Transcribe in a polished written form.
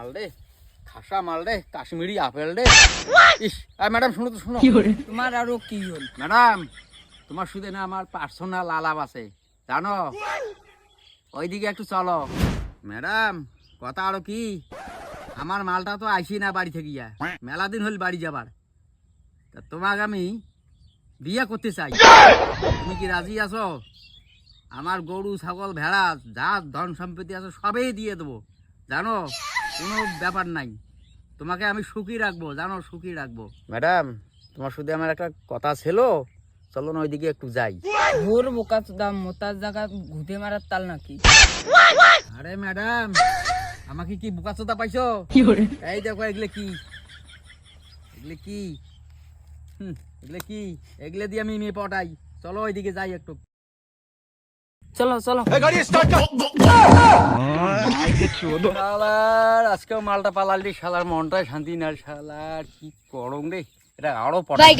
মাল রে, খাসা মাল রে, কাশ্মীরি আপেল রে। ইস, ম্যাডাম শুনো তো, শুনো। তোমার আরো কি হল? ম্যাডাম, তোমার শুধু না আমার পার্সোনাল আলাপ আছে, জানো? ওইদিকে একটু চলো। ম্যাডাম, কথা আরো কি, আমার মালটা তো আইসি না বাড়ি থেকে, মেলা দিন হল বাড়ি যাবার। তা তোমাকে আমি বিয়ে করতে চাই, তুমি কি রাজি আছো? আমার গরু ছাগল ভেড়া যা ধন সম্পত্তি আছে সবই দিয়ে দেবো, জানো? কোনো ব্যাপার নাই, তোমাকে আমি সুখী রাখবো, জানো, সুখী রাখবো। ম্যাডাম, তোমার শুধু আমার একটা কথা ছিল, চলো না ওইদিকে একটু যাই। ভোর বোকা দাম মোতার জায়গা ঘুটে মারার তাল নাকি? আরে ম্যাডাম, আমাকে কি বোকাচোদা পাইছো? এই দেখো, এগুলো কি, এগুলো কি, এগুলো কি, এগুলো দিয়ে আমি মেয়ে পটাই। চলো ওইদিকে যাই একটু। চলো চলো। শালার আজকেও মালটা পালালি, শালার মনটাই শান্তি না, শালার কি করং রে, এটা আরো পটাই।